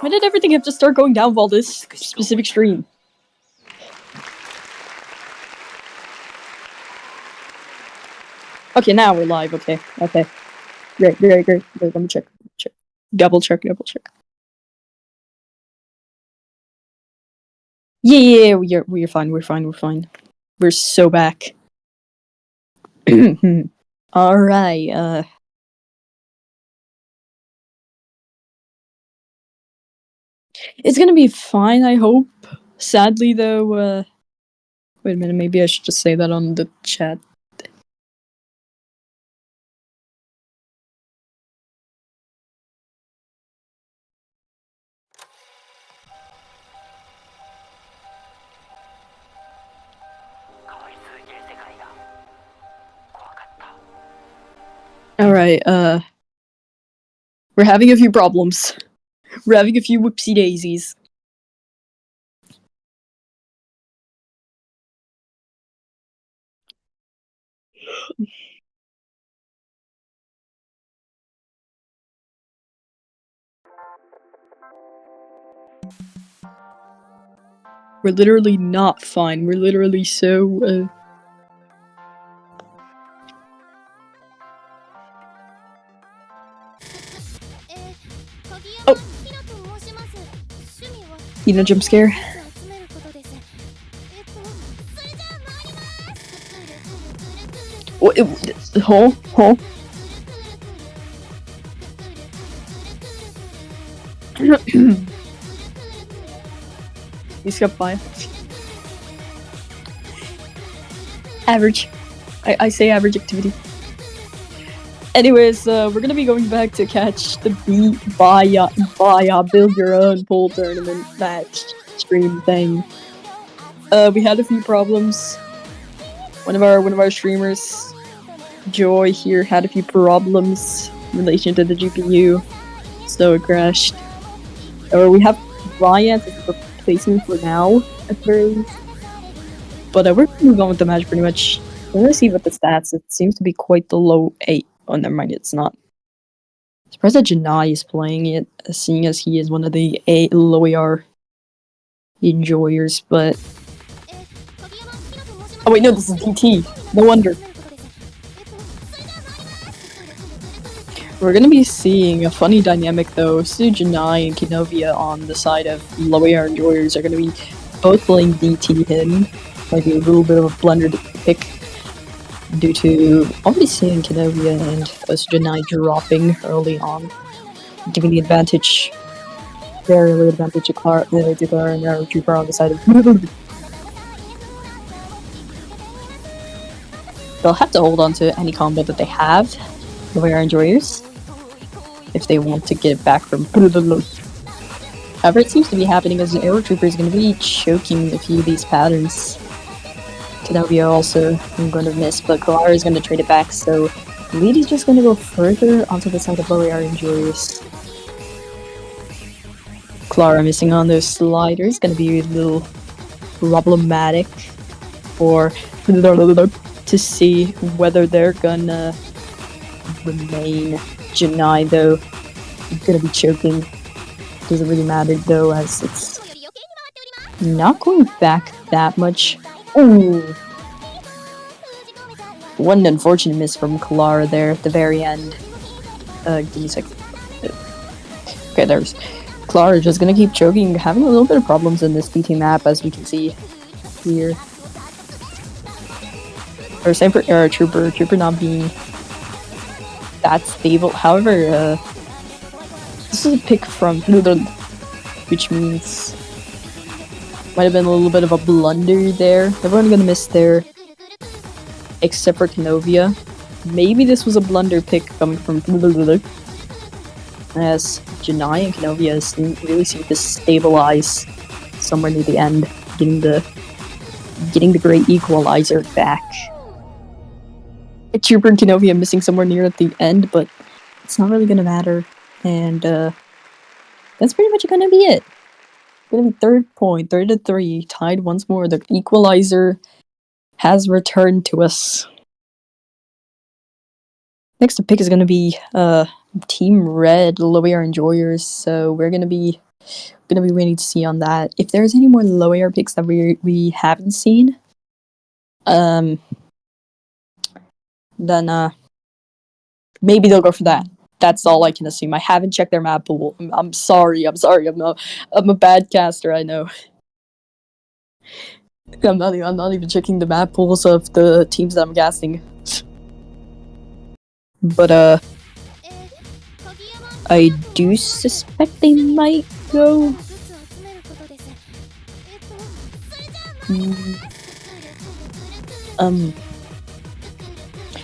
Why did everything have to start going down while this specific stream? Okay, now we're live. Okay. Great. Wait, let me check. Double check. Yeah, we're fine. We're so back. All right. It's gonna be fine, I hope. Sadly, though, wait a minute, maybe I should just say that on the chat. Alright, we're having a few problems. We're having a few whoopsie daisies. We're literally not fine. We're literally so, Oh! You know, jump scare? Hole. You skipped by. Average. I say average activity. Anyways, we're gonna be going back to catch the beat by build your own pool tournament match stream thing. We had a few problems. One of our streamers, Joy here, had a few problems in relation to the GPU, so it crashed. We have Ryan as a replacement for now, at very least. But we're gonna move on with the match pretty much. Let's see what the stats. It seems to be quite the low 8. Oh, never mind, it's not. I'm surprised that Janai is playing it, seeing as he is one of the low AR enjoyers, but... Oh wait, no, this is DT. No wonder. We're gonna be seeing a funny dynamic though. Janai and Kinovia on the side of low AR enjoyers are gonna be both playing DT hidden. Might be a little bit of a blundered pick due to already seeing Kinovia and Janai dropping early on, giving the advantage, very early advantage to Clara and our Trooper on the side of. They'll have to hold on to any combo that they have, the way our enjoyers, if they want to get back from. However, it seems to be happening as an Aero Trooper is going to be choking a few of these patterns. Kinovia also going to miss, but Clara is going to trade it back, so lead is just going to go further onto the side of low AR enjoyers. Clara missing on those sliders, going to be a little problematic for to see whether they're gonna remain. Janai though gonna be choking. Doesn't really matter though, as it's not going back that much. Ooh, one unfortunate miss from Clara there at the very end. Give me a second. Okay, there's Clara just gonna keep choking, having a little bit of problems in this BT map, as we can see here. Or same for Trooper not being that stable. However, this is a pick from which means might have been a little bit of a blunder there. Everyone gonna miss there, except for Kinovia. Maybe this was a blunder pick coming from as Janai and Kinovia really seem to stabilize somewhere near the end, getting the great equalizer back. Trooper and Kinovia missing somewhere near at the end, but it's not really gonna matter. And that's pretty much gonna be it. Gonna be 3-3, tied once more. The equalizer has returned to us. Next to pick is gonna be Team Red, low AR enjoyers, so we're gonna be waiting to see on that. If there's any more low AR picks that we haven't seen, then maybe they'll go for that. That's all I can assume. I haven't checked their map pool. I'm sorry. I'm a bad caster. I know. I'm not even checking the map pools of the teams that I'm casting. But I do suspect they might go.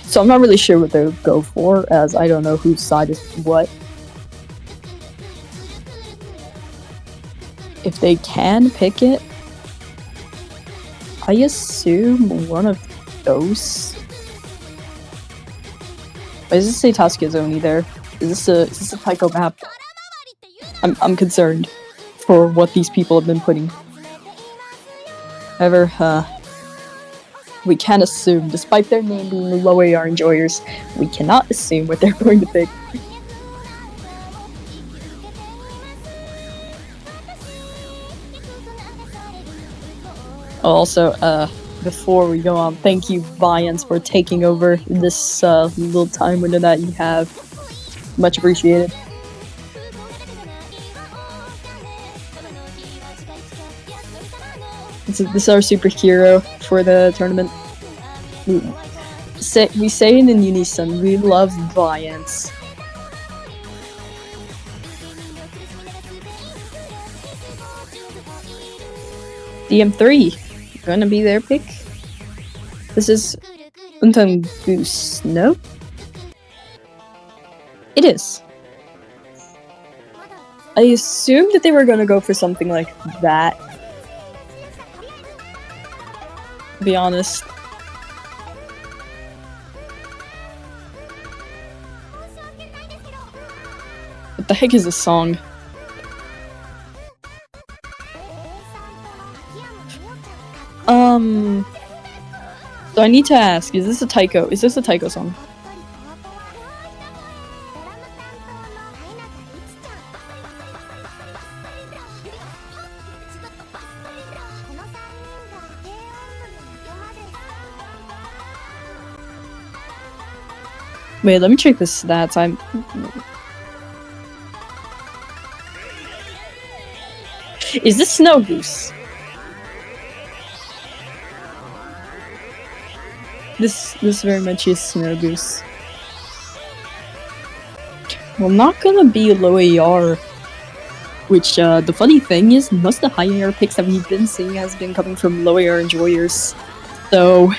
So I'm not really sure what they'll go for, as I don't know whose side is what. If they can pick it, I assume one of those. Why does it say Taskia Zoni there? Is this a Tycho map? I'm concerned for what these people have been putting. However, we can assume, despite their name being low AR enjoyers, we cannot assume what they're going to pick. Also, before we go on, thank you, Vians, for taking over this little time window that you have. Much appreciated. This is our superhero for the tournament. We say it in unison, we love Vians. DM3, gonna be their pick. This is Untan Goose, no? It is. I assumed that they were gonna go for something like that. To be honest. What the heck is this song? So I need to ask, is this a Tycho song? Wait, let me check the stats. Is this Snow Goose? This very much is Snow Goose. Well, not gonna be low AR. Which, the funny thing is, most of the high AR picks that we've been seeing has been coming from low AR enjoyers. So,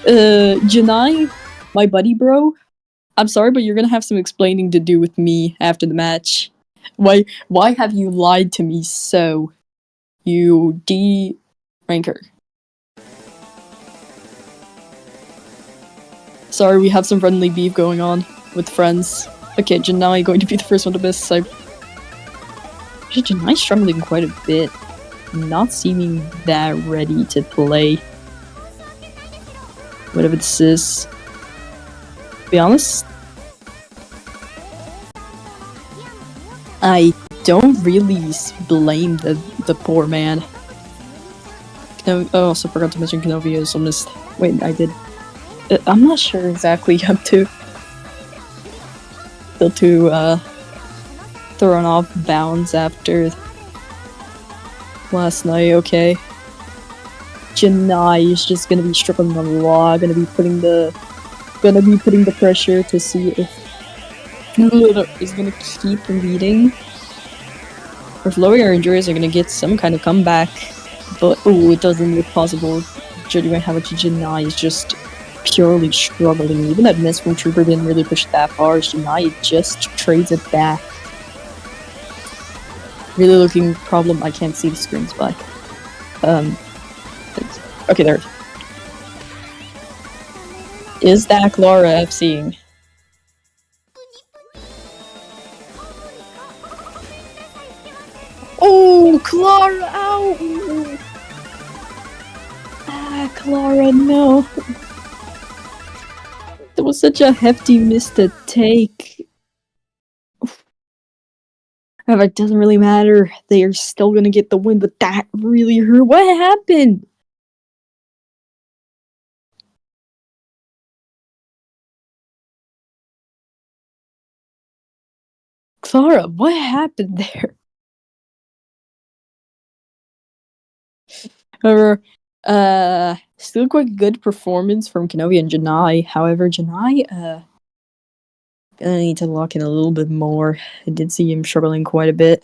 Janai, my buddy bro, I'm sorry, but you're gonna have some explaining to do with me after the match. Why have you lied to me so, you D-ranker? Sorry, we have some friendly beef going on with friends. Okay, Janai going to be the first one to miss. Janai's struggling quite a bit. Not seeming that ready to play. Whatever this is. To be honest, I don't really blame the poor man. I also forgot to mention Kenovio's almost. Wait, I did. I'm not sure exactly up to. Still too thrown off bounds after last night. Okay, Janai is just gonna be struggling a lot. Gonna be putting the pressure to see if Ludo is gonna keep leading, or if lower air injuries are gonna get some kind of comeback. But it doesn't look possible. Judging by how much Janai is just purely struggling. Even that miss from Trooper didn't really push that far. Janai just trades it back. Really looking problem. I can't see the screens black. Okay, there. Is that Clara FCing? Oh, Clara out! Clara, no. That was such a hefty miss to take. However, it doesn't really matter. They are still gonna get the win, but that really hurt. What happened? Clara, what happened there? However, still quite good performance from Kenobi and Janai. However, Janai, gonna need to lock in a little bit more. I did see him struggling quite a bit.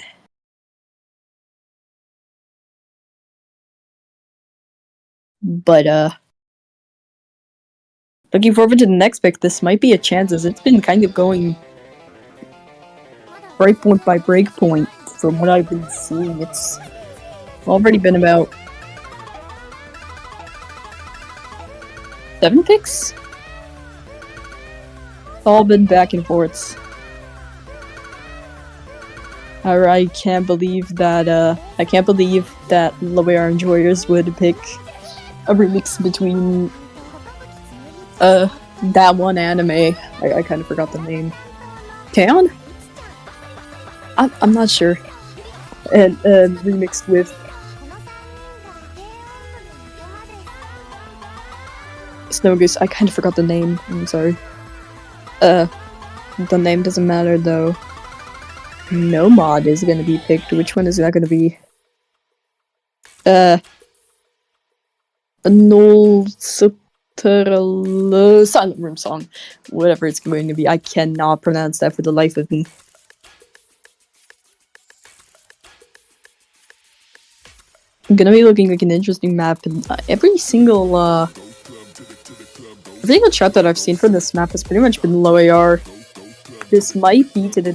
But, looking forward to the next pick. This might be a chance, as it's been kind of going breakpoint by breakpoint from what I've been seeing. It's already been about 7 picks? All been back and forths. I can't believe that Lower Enjoyers would pick a remix between that one anime. I kind of forgot the name. Taeon? I'm not sure. And remixed with Snowgoose. I kind of forgot the name. I'm sorry. The name doesn't matter though. Nomad is gonna be picked. Which one is that gonna be? A Null Subterral Silent Room song. Whatever it's going to be. I cannot pronounce that for the life of me. Gonna be looking like an interesting map, and every single chart that I've seen for this map has pretty much been low AR. This might be to the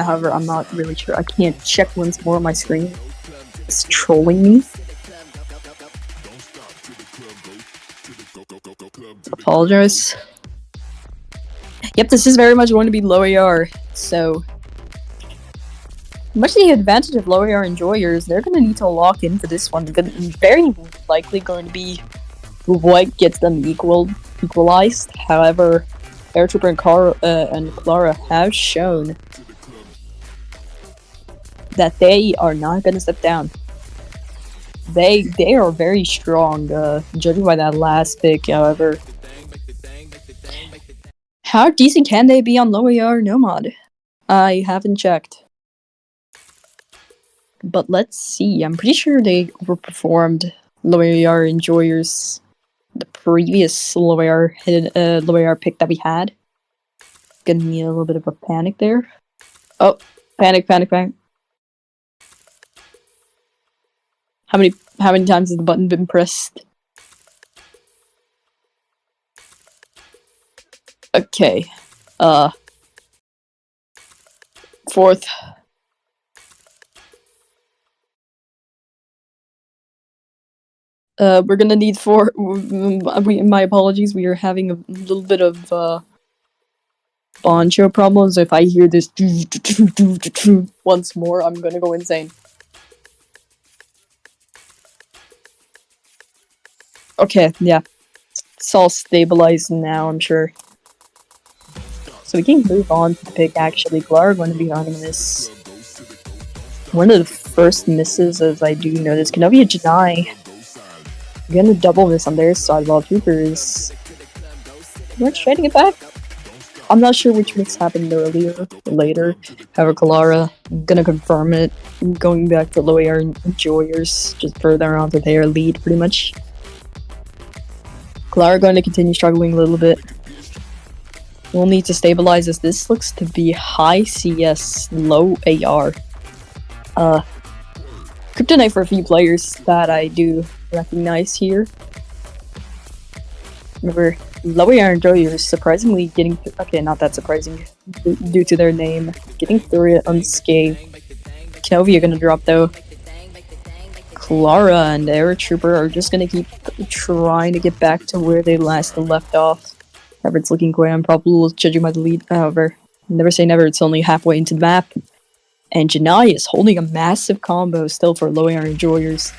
however, I'm not really sure. I can't check once more on my screen. It's trolling me. Apologize. Yep, this is very much going to be low AR, so much to the advantage of low AR enjoyers, they're going to need to lock in for this one. Very likely going to be what gets them equalized. However, Airtrooper and Clara have shown that they are not going to step down. They are very strong, judging by that last pick. However, how decent can they be on low AR Nomad? I haven't checked. But let's see. I'm pretty sure they overperformed low AR enjoyers the previous low AR pick that we had. Gonna need a little bit of a panic there. Oh, panic. How many times has the button been pressed? Okay. Fourth. We're gonna need 4. My apologies. We are having a little bit of Boncho problems. If I hear this once more, I'm gonna go insane. Okay, yeah. It's all stabilized now, I'm sure. So we can move on to the pick, actually. Clara going to be running this. One of the first misses, as I do notice, Kenobi and Janai gonna double miss on their side, while Trooper is trying to get back. I'm not sure which mix happened earlier or later. However, Clara gonna confirm it, going back to low AR enjoyers, just further onto their lead, pretty much. Clara going to continue struggling a little bit. We'll need to stabilize, as this looks to be high CS, low AR. Kryptonite for a few players that I do recognize here. Remember, low AR enjoyers surprisingly getting okay, not that surprising due to their name, getting through it unscathed. Kenobi are gonna drop though. Clara and Air Trooper are just gonna keep trying to get back to where they last left off. However, it's looking quite improbable, judging by the lead. However, never say never, it's only halfway into the map. And Janai is holding a massive combo still for low AR enjoyers.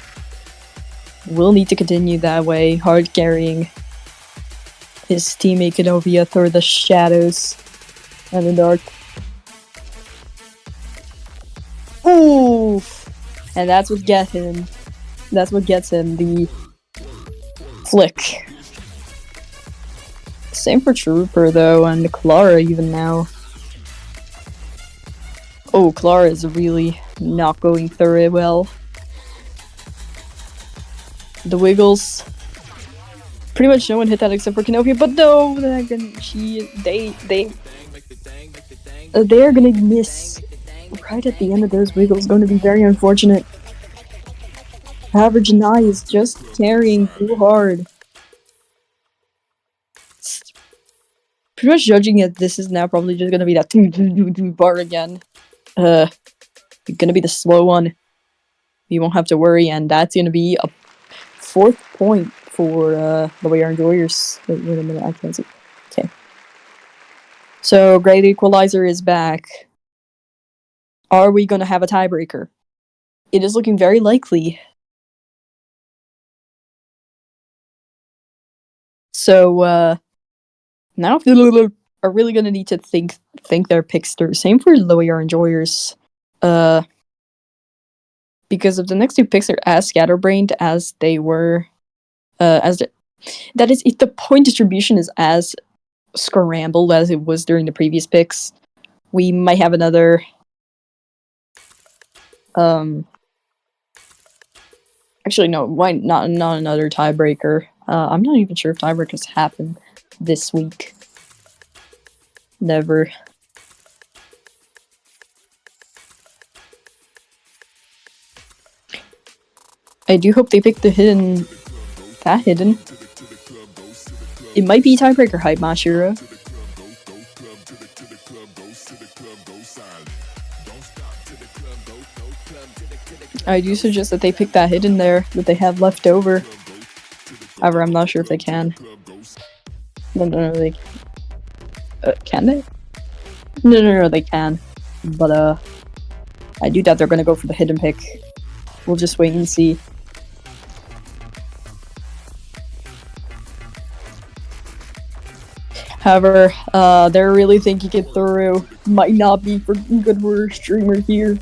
We'll need to continue that way, hard carrying his teammate Kenobi through the shadows and the dark. Oof. And that's what gets him. That's what gets him the flick. Same for Trooper though, and Clara even now. Oh, Clara is really not going through it well. The Wiggles. Pretty much no one hit that except for Canopia, but no, they're gonna miss right at the end of those Wiggles. Going to be very unfortunate. However, Janai is just carrying too hard. Pretty much judging it, this is now probably just gonna be that bar again. Gonna be the slow one. You won't have to worry, and that's gonna be a 4th point for the way our enjoyers. Wait a minute, I can't see. Okay. So Great Equalizer is back. Are we gonna have a tiebreaker? It is looking very likely. So now people are really gonna need to think their picks through. Same for the way our enjoyers. Because if the next 2 picks are as scatterbrained as they were, that is, if the point distribution is as scrambled as it was during the previous picks, we might have another. Actually, no. Why not another tiebreaker? I'm not even sure if tiebreakers happen this week. Never. I do hope they pick the hidden. That hidden. It might be tiebreaker hype, Mashiro. I do suggest that they pick that hidden there that they have left over. However, I'm not sure if they can. No, they can they? No, they can. But I do doubt they're gonna go for the hidden pick. We'll just wait and see. However, they're really thinking it through. Might not be for good for a streamer here.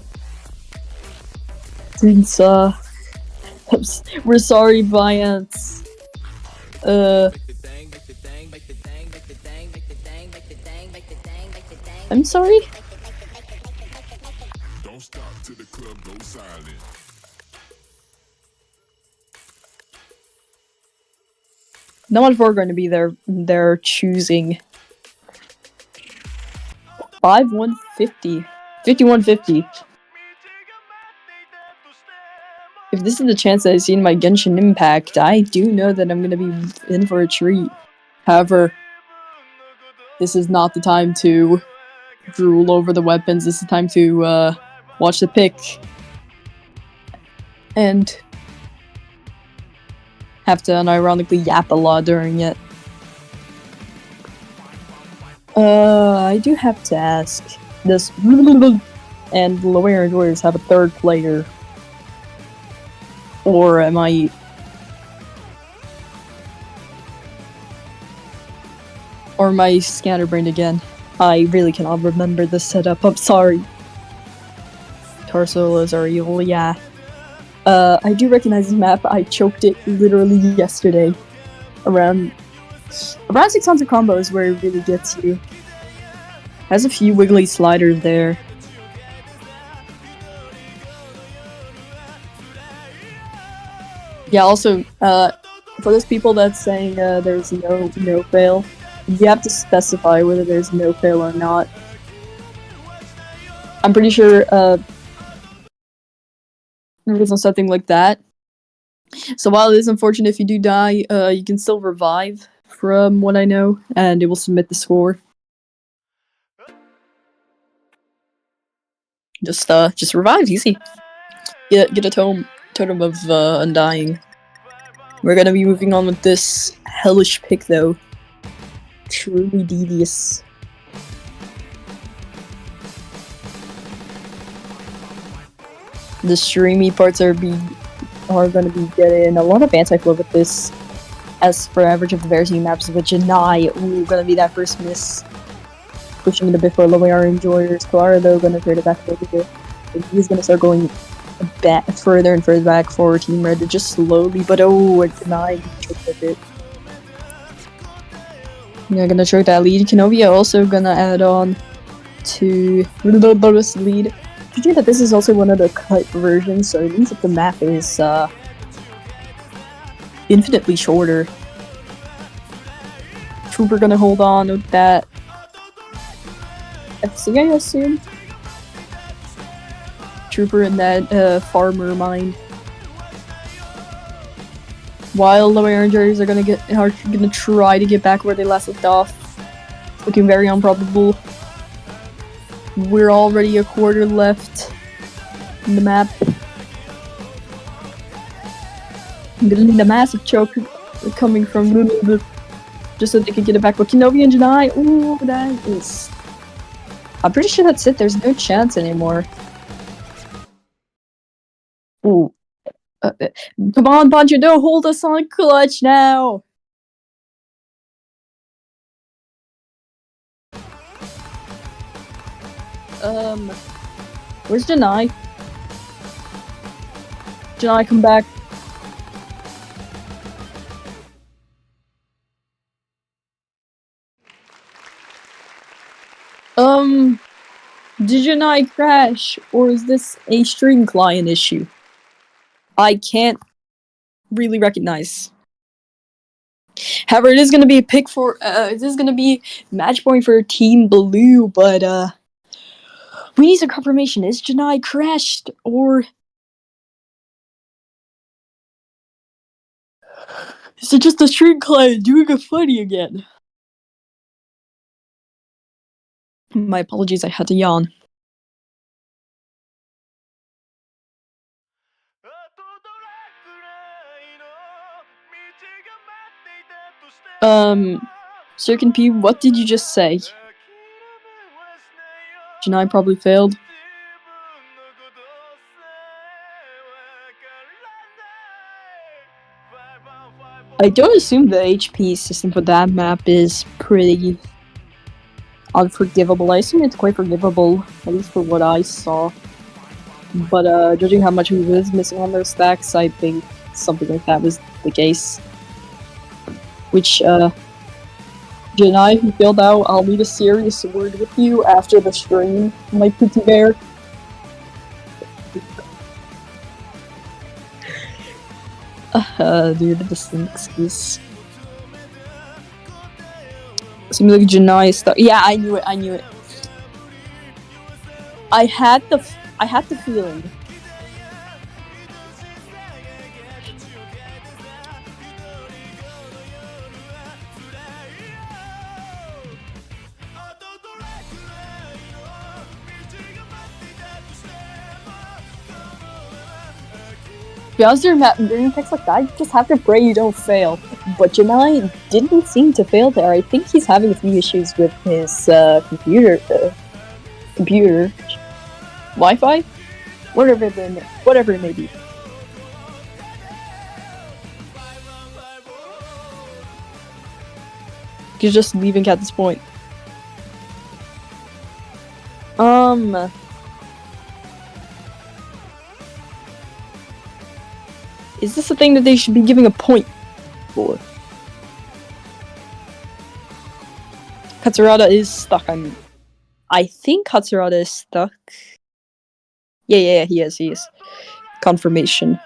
Since, we're sorry, Viance. I'm sorry? Don't stop till the club goes silent. No one for going to be there. They're choosing 5150. 5150. If this is the chance that I see in my Genshin Impact, I do know that I'm gonna be in for a treat. However, this is not the time to drool over the weapons. This is the time to watch the pick and have to unironically yap a lot during it. I do have to ask, does and Lower Enjoyers have a 3rd player? Or am I... Or am I scatterbrained again? I really cannot remember the setup, I'm sorry. Tarsolas are evil, yeah. I do recognize this map. I choked it literally yesterday. Around 600 combos where it really gets you. Has a few wiggly sliders there. Yeah, also, for those people that's saying there's no fail, you have to specify whether there's no fail or not. I'm pretty sure there isn't something like that. So while it is unfortunate if you do die, you can still revive, from what I know, and it will submit the score. Just revive, easy. Get a totem of undying. We're gonna be moving on with this hellish pick though. Truly devious. The streamy parts are gonna be getting a lot of anti-flow with this. As for average of the Verity maps, with Janai, gonna be that first miss. Pushing it a bit for lower our enjoyers. Clara though gonna trade it back over here. He's gonna start going further and further back for Team Red. They're just slowly, but it's denied. They're gonna choke that lead. Kenovia also gonna add on to bonus lead. Did you think that this is also one of the cut versions, so it means that the map is infinitely shorter. Trooper gonna hold on with that. FC, I assume. Trooper in that farmer mine. While the Rangers are gonna try to get back where they last left off. Looking very improbable. We're already a quarter left in the map. I'm gonna need a massive choke coming from Lulu just so they can get it back. But Kenovia and Janai, ooh, that is. I'm pretty sure that's it. There's no chance anymore. Ooh. Come on, Pancho, don't hold us on clutch now! Where's Janai? Janai, come back. Did Janai crash, or is this a stream client issue? I can't really recognize. However, it is gonna be a pick for it is gonna be match point for Team Blue, but we need some confirmation. Is Janai crashed, or is it just a stream client doing a funny again? My apologies, I had to yawn. Circuit P, what did you just say? Janai probably failed. I don't assume the HP system for that map is pretty unforgivable. I assume it's quite forgivable, at least for what I saw. But judging how much he was missing on those stacks, I think something like that was the case. Which, Janai, who failed out, I'll need a serious word with you after the stream, my pretty bear. Dude, this is an excuse. Seems like Janai stuff. Yeah, I knew it. I had the feeling. Because during text like that, you just have to pray you don't fail. But Janai didn't seem to fail there. I think he's having a few issues with his computer, Wi-Fi, whatever it may be. He's just leaving at this point. Is this a thing that they should be giving a point for? Katsurada is stuck. I think Katsurada is stuck. Yeah, he is. Confirmation.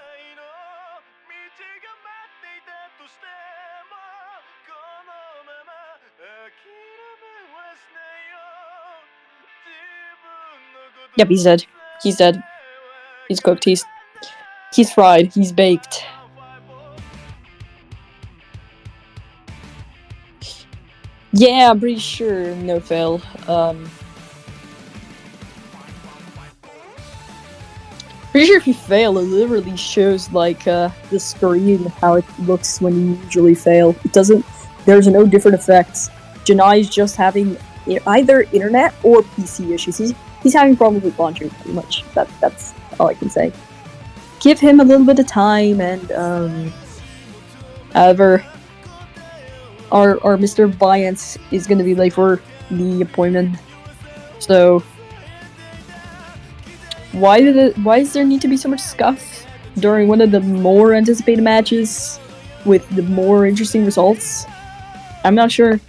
Yep, he's dead. He's cooked. He's fried. He's baked. Yeah, I'm pretty sure no fail. Pretty sure if you fail, it literally shows like the screen how it looks when you usually fail. It doesn't. There's no different effects. Janai's just having either internet or PC issues. He's having problems with launching, pretty much. That's all I can say. Give him a little bit of time, and however, our Mr. Viance is gonna be late for the appointment, so Why does there need to be so much scuff during one of the more anticipated matches with the more interesting results? I'm not sure.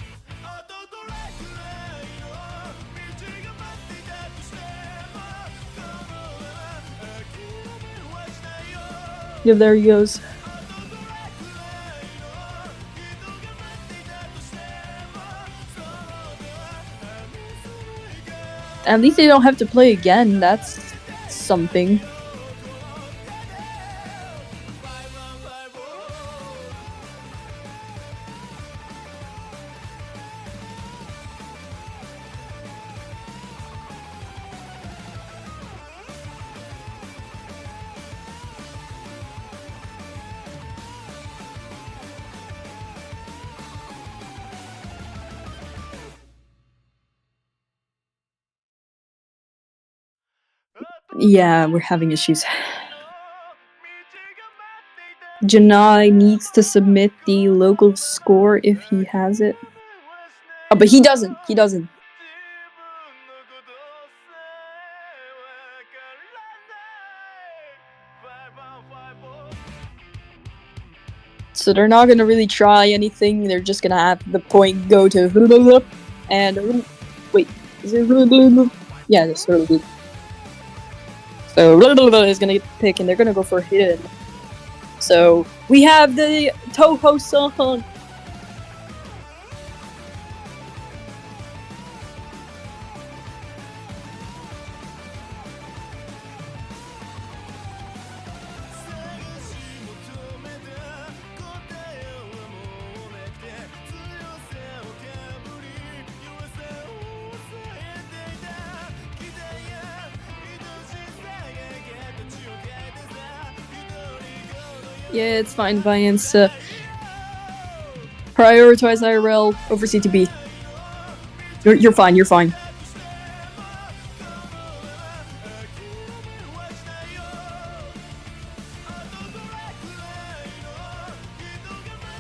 Yeah, there he goes. At least they don't have to play again. That's something. Yeah, we're having issues. Janai needs to submit the local score if he has it. Oh, but he doesn't. He doesn't. So they're not gonna really try anything. They're just gonna have the point go to and wait, is it yeah, it's so is gonna get the pick, and they're gonna go for a hit. So we have the Toho song. Yeah, it's fine, Viance. Prioritize IRL over CTB. You're fine, you're fine.